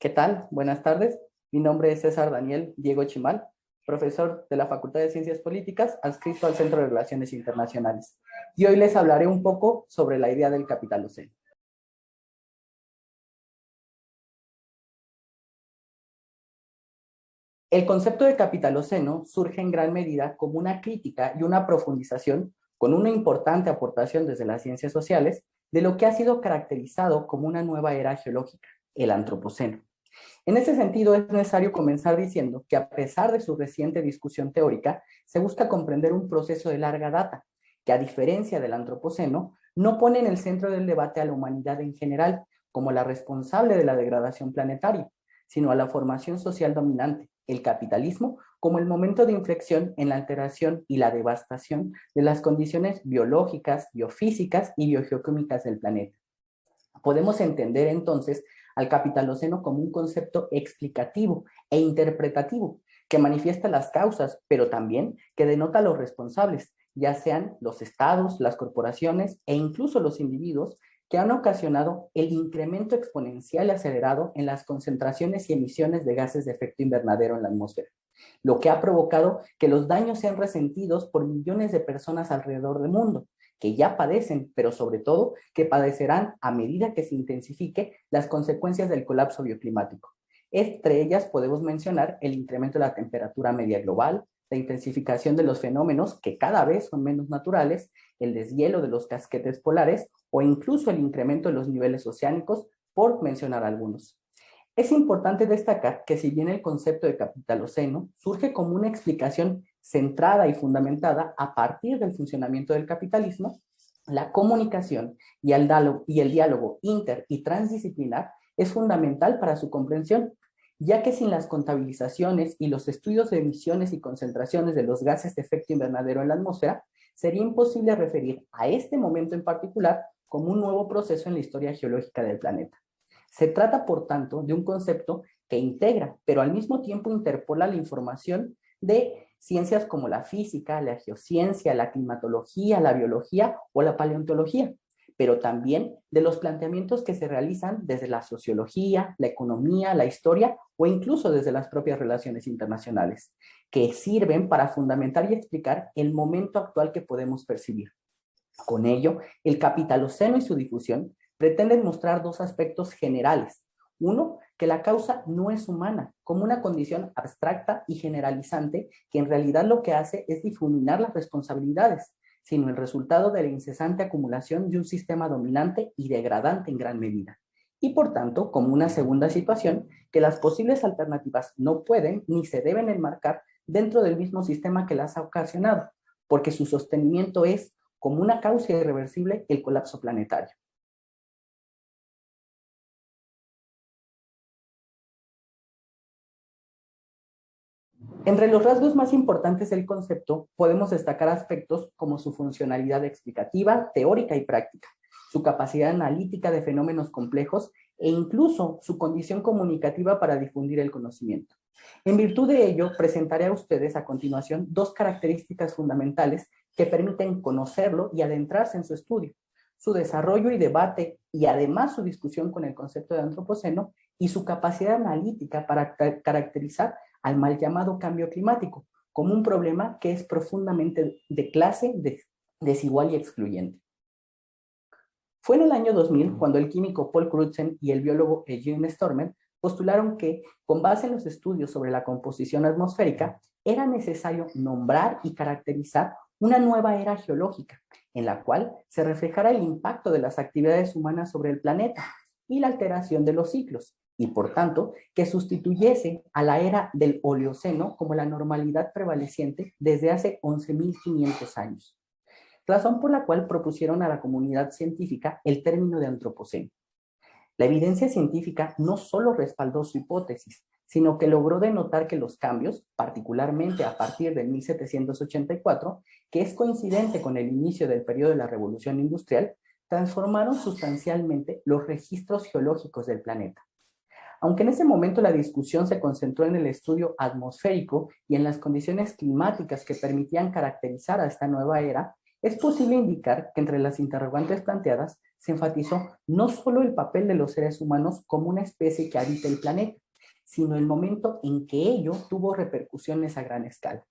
¿Qué tal? Buenas tardes. Mi nombre es César Daniel Diego Chimal, profesor de la Facultad de Ciencias Políticas, adscrito al Centro de Relaciones Internacionales. Y hoy les hablaré un poco sobre la idea del capitaloceno. El concepto de capitaloceno surge en gran medida como una crítica y una profundización con una importante aportación desde las ciencias sociales de lo que ha sido caracterizado como una nueva era geológica, el antropoceno. En ese sentido, es necesario comenzar diciendo que a pesar de su reciente discusión teórica, se busca comprender un proceso de larga data, que a diferencia del antropoceno, no pone en el centro del debate a la humanidad en general como la responsable de la degradación planetaria, sino a la formación social dominante, el capitalismo, como el momento de inflexión en la alteración y la devastación de las condiciones biológicas, biofísicas y biogeoquímicas del planeta. Podemos entender entonces al capitaloceno como un concepto explicativo e interpretativo que manifiesta las causas, pero también que denota a los responsables, ya sean los estados, las corporaciones e incluso los individuos que han ocasionado el incremento exponencial y acelerado en las concentraciones y emisiones de gases de efecto invernadero en la atmósfera, lo que ha provocado que los daños sean resentidos por millones de personas alrededor del mundo, que ya padecen, pero sobre todo que padecerán a medida que se intensifique las consecuencias del colapso bioclimático. Entre ellas podemos mencionar el incremento de la temperatura media global, la intensificación de los fenómenos que cada vez son menos naturales, el deshielo de los casquetes polares o incluso el incremento de los niveles oceánicos, por mencionar algunos. Es importante destacar que si bien el concepto de capitaloceno surge como una explicación centrada y fundamentada a partir del funcionamiento del capitalismo, la comunicación y el diálogo inter y transdisciplinar es fundamental para su comprensión, ya que sin las contabilizaciones y los estudios de emisiones y concentraciones de los gases de efecto invernadero en la atmósfera, sería imposible referir a este momento en particular como un nuevo proceso en la historia geológica del planeta. Se trata, por tanto, de un concepto que integra, pero al mismo tiempo interpola la información de ciencias como la física, la geociencia, la climatología, la biología o la paleontología, pero también de los planteamientos que se realizan desde la sociología, la economía, la historia o incluso desde las propias relaciones internacionales, que sirven para fundamentar y explicar el momento actual que podemos percibir. Con ello, el capitaloceno y su difusión pretenden mostrar dos aspectos generales. Uno, que la causa no es humana, como una condición abstracta y generalizante que en realidad lo que hace es difuminar las responsabilidades, sino el resultado de la incesante acumulación de un sistema dominante y degradante en gran medida. Y por tanto, como una segunda situación, que las posibles alternativas no pueden ni se deben enmarcar dentro del mismo sistema que las ha ocasionado, porque su sostenimiento es como una causa irreversible el colapso planetario. Entre los rasgos más importantes del concepto podemos destacar aspectos como su funcionalidad explicativa, teórica y práctica, su capacidad analítica de fenómenos complejos e incluso su condición comunicativa para difundir el conocimiento. En virtud de ello, presentaré a ustedes a continuación dos características fundamentales que permiten conocerlo y adentrarse en su estudio: su desarrollo y debate y además su discusión con el concepto de antropoceno y su capacidad analítica para caracterizar al mal llamado cambio climático como un problema que es profundamente de clase, desigual y excluyente. Fue en el año 2000 cuando el químico Paul Crutzen y el biólogo Eugene Stormer postularon que, con base en los estudios sobre la composición atmosférica, era necesario nombrar y caracterizar una nueva era geológica, en la cual se reflejara el impacto de las actividades humanas sobre el planeta y la alteración de los ciclos, y por tanto, que sustituyese a la era del Oligoceno como la normalidad prevaleciente desde hace 11.500 años, razón por la cual propusieron a la comunidad científica el término de antropoceno. La evidencia científica no solo respaldó su hipótesis, sino que logró denotar que los cambios, particularmente a partir de 1784, que es coincidente con el inicio del periodo de la Revolución Industrial, transformaron sustancialmente los registros geológicos del planeta. Aunque en ese momento la discusión se concentró en el estudio atmosférico y en las condiciones climáticas que permitían caracterizar a esta nueva era, es posible indicar que entre las interrogantes planteadas se enfatizó no solo el papel de los seres humanos como una especie que habita el planeta, sino el momento en que ello tuvo repercusiones a gran escala.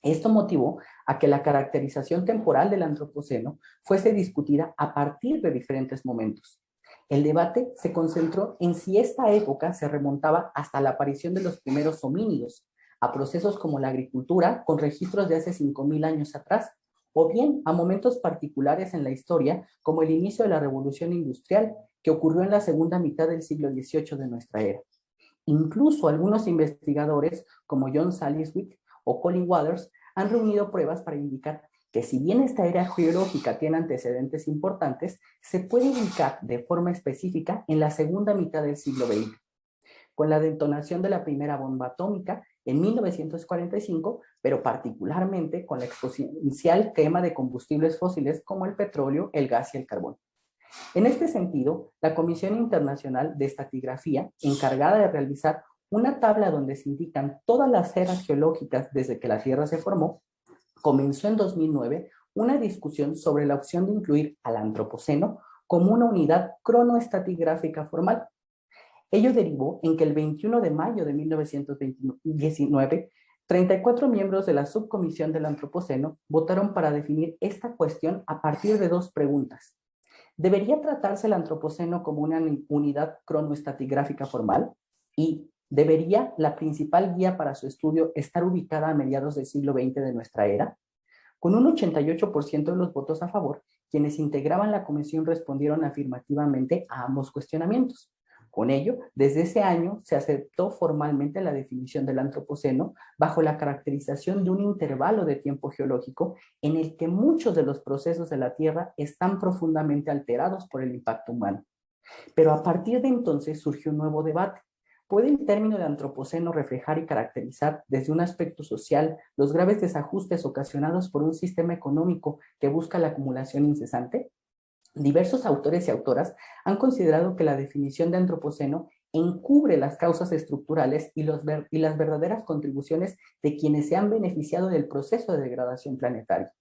Esto motivó a que la caracterización temporal del antropoceno fuese discutida a partir de diferentes momentos. El debate se concentró en si esta época se remontaba hasta la aparición de los primeros homínidos, a procesos como la agricultura con registros de hace 5.000 años atrás, o bien a momentos particulares en la historia como el inicio de la revolución industrial que ocurrió en la segunda mitad del siglo XVIII de nuestra era. Incluso algunos investigadores como John Salisbury o Colin Waters han reunido pruebas para indicar que si bien esta era geológica tiene antecedentes importantes, se puede ubicar de forma específica en la segunda mitad del siglo XX, con la detonación de la primera bomba atómica en 1945, pero particularmente con la exponencial quema de combustibles fósiles como el petróleo, el gas y el carbón. En este sentido, la Comisión Internacional de Estratigrafía, encargada de realizar una tabla donde se indican todas las eras geológicas desde que la Tierra se formó, comenzó en 2009 una discusión sobre la opción de incluir al Antropoceno como una unidad cronoestratigráfica formal. Ello derivó en que el 21 de mayo de 1919, 34 miembros de la subcomisión del Antropoceno votaron para definir esta cuestión a partir de dos preguntas. ¿Debería tratarse el Antropoceno como una unidad cronoestratigráfica formal? Y ¿debería la principal guía para su estudio estar ubicada a mediados del siglo XX de nuestra era? Con un 88% de los votos a favor, quienes integraban la comisión respondieron afirmativamente a ambos cuestionamientos. Con ello, desde ese año se aceptó formalmente la definición del Antropoceno bajo la caracterización de un intervalo de tiempo geológico en el que muchos de los procesos de la Tierra están profundamente alterados por el impacto humano. Pero a partir de entonces surgió un nuevo debate. ¿Puede el término de antropoceno reflejar y caracterizar desde un aspecto social los graves desajustes ocasionados por un sistema económico que busca la acumulación incesante? Diversos autores y autoras han considerado que la definición de antropoceno encubre las causas estructurales y las verdaderas contribuciones de quienes se han beneficiado del proceso de degradación planetaria,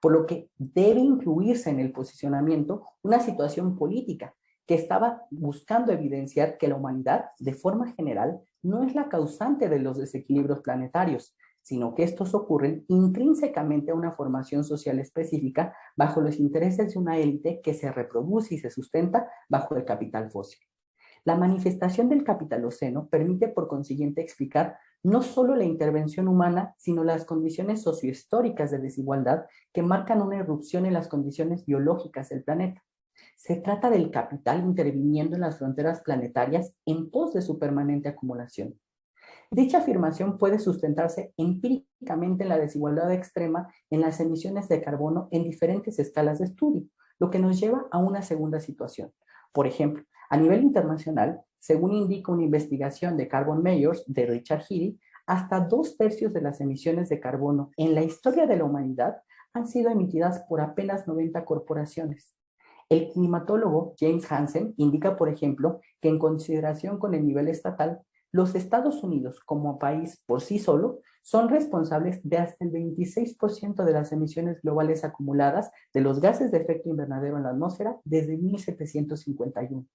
por lo que debe incluirse en el posicionamiento una situación política que estaba buscando evidenciar que la humanidad, de forma general, no es la causante de los desequilibrios planetarios, sino que estos ocurren intrínsecamente a una formación social específica bajo los intereses de una élite que se reproduce y se sustenta bajo el capital fósil. La manifestación del capitaloceno permite por consiguiente explicar no solo la intervención humana, sino las condiciones sociohistóricas de desigualdad que marcan una irrupción en las condiciones biológicas del planeta. Se trata del capital interviniendo en las fronteras planetarias en pos de su permanente acumulación. Dicha afirmación puede sustentarse empíricamente en la desigualdad extrema en las emisiones de carbono en diferentes escalas de estudio, lo que nos lleva a una segunda situación. Por ejemplo, a nivel internacional, según indica una investigación de Carbon Measures de Richard Healy, hasta 2/3 de las emisiones de carbono en la historia de la humanidad han sido emitidas por apenas 90 corporaciones. El climatólogo James Hansen indica, por ejemplo, que en consideración con el nivel estatal, los Estados Unidos como país por sí solo son responsables de hasta el 26% de las emisiones globales acumuladas de los gases de efecto invernadero en la atmósfera desde 1751.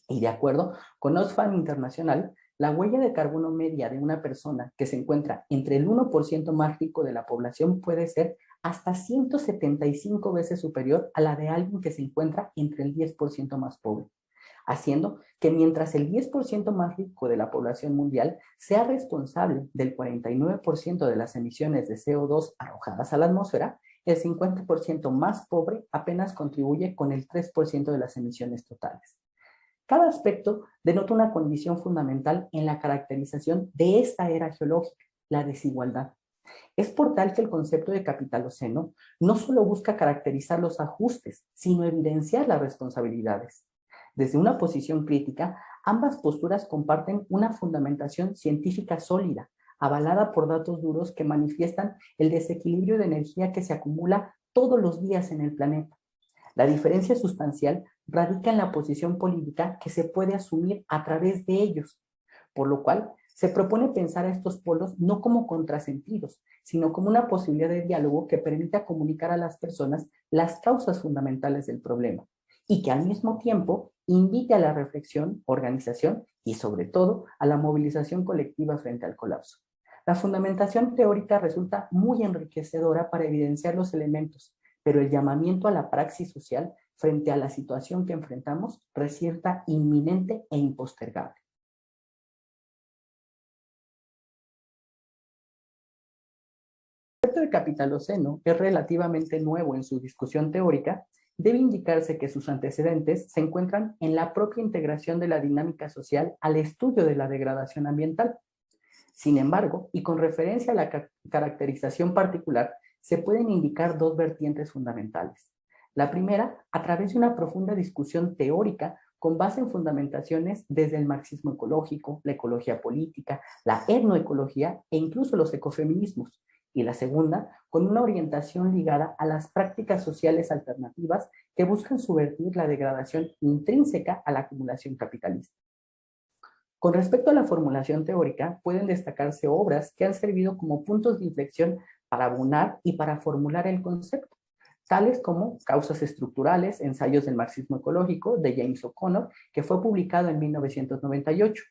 Y de acuerdo con Oxfam Internacional, la huella de carbono media de una persona que se encuentra entre el 1% más rico de la población puede ser hasta 175 veces superior a la de alguien que se encuentra entre el 10% más pobre, haciendo que mientras el 10% más rico de la población mundial sea responsable del 49% de las emisiones de CO2 arrojadas a la atmósfera, el 50% más pobre apenas contribuye con el 3% de las emisiones totales. Cada aspecto denota una condición fundamental en la caracterización de esta era geológica, la desigualdad. Es por tal que el concepto de capitaloceno no solo busca caracterizar los ajustes, sino evidenciar las responsabilidades. Desde una posición crítica, ambas posturas comparten una fundamentación científica sólida, avalada por datos duros que manifiestan el desequilibrio de energía que se acumula todos los días en el planeta. La diferencia sustancial radica en la posición política que se puede asumir a través de ellos, por lo cual se propone pensar a estos polos no como contrasentidos, sino como una posibilidad de diálogo que permita comunicar a las personas las causas fundamentales del problema y que al mismo tiempo invite a la reflexión, organización y sobre todo a la movilización colectiva frente al colapso. La fundamentación teórica resulta muy enriquecedora para evidenciar los elementos, pero el llamamiento a la praxis social frente a la situación que enfrentamos resulta inminente e impostergable. El concepto de capitaloceno es relativamente nuevo en su discusión teórica. Debe indicarse que sus antecedentes se encuentran en la propia integración de la dinámica social al estudio de la degradación ambiental. Sin embargo, y con referencia a la caracterización particular, se pueden indicar dos vertientes fundamentales. La primera, a través de una profunda discusión teórica con base en fundamentaciones desde el marxismo ecológico, la ecología política, la etnoecología e incluso los ecofeminismos. Y la segunda, con una orientación ligada a las prácticas sociales alternativas que buscan subvertir la degradación intrínseca a la acumulación capitalista. Con respecto a la formulación teórica, pueden destacarse obras que han servido como puntos de inflexión para abonar y para formular el concepto, tales como Causas estructurales, ensayos del marxismo ecológico, de James O'Connor, que fue publicado en 1998,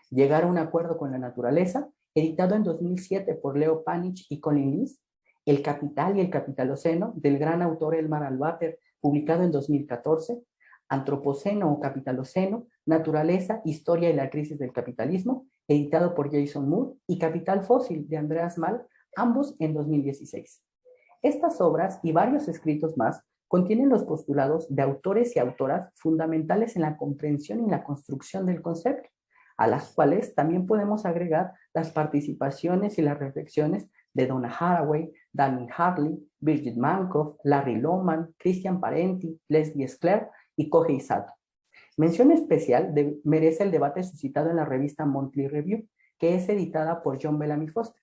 Llegar a un acuerdo con la naturaleza, editado en 2007 por Leo Panich y Colin Lees, El capital y el capitaloceno, del gran autor Elmar Albater, publicado en 2014, Antropoceno o Capitaloceno, Naturaleza, Historia y la crisis del capitalismo, editado por Jason Moore, y Capital Fósil, de Andreas Malm, ambos en 2016. Estas obras y varios escritos más contienen los postulados de autores y autoras fundamentales en la comprensión y la construcción del concepto, a las cuales también podemos agregar las participaciones y las reflexiones de Donna Haraway, Danny Hartley, Birgit Mankoff, Larry Lohmann, Christian Parenti, Leslie Sklar y Kohei Sato. Mención especial merece el debate suscitado en la revista Monthly Review, que es editada por John Bellamy Foster,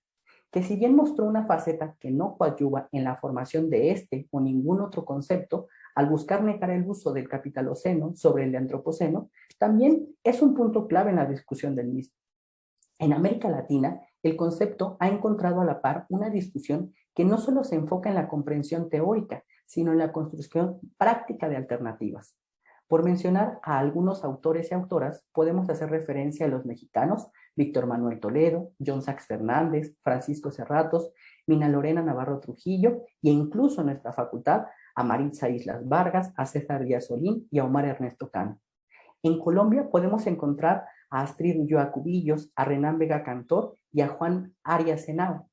que si bien mostró una faceta que no coadyuva en la formación de este o ningún otro concepto, al buscar negar el uso del capitaloceno sobre el antropoceno, también es un punto clave en la discusión del mismo. En América Latina, el concepto ha encontrado a la par una discusión que no solo se enfoca en la comprensión teórica, sino en la construcción práctica de alternativas. Por mencionar a algunos autores y autoras, podemos hacer referencia a los mexicanos Víctor Manuel Toledo, John Sachs Fernández, Francisco Serratos, Mina Lorena Navarro Trujillo e incluso en nuestra facultad a Maritza Islas Vargas, a César Díaz Solín y a Omar Ernesto Cano. En Colombia podemos encontrar a Astrid Ulloa Cubillos, a Renán Vega Cantor y a Juan Arias Henao.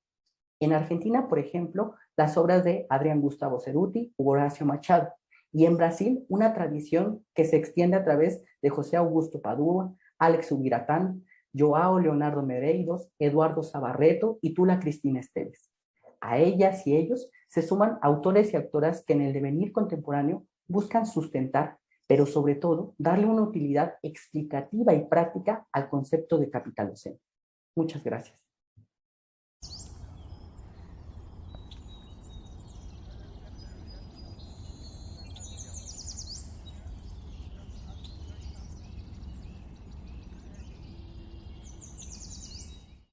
En Argentina, por ejemplo, las obras de Adrián Gustavo Cerruti u Horacio Machado. Y en Brasil, una tradición que se extiende a través de José Augusto Padua, Alex Ubiratán, Joao Leonardo Medeiros, Eduardo Sabarreto y Tula Cristina Esteves. A ellas y ellos se suman autores y autoras que en el devenir contemporáneo buscan sustentar, pero sobre todo darle una utilidad explicativa y práctica al concepto de capitaloceno. Muchas gracias.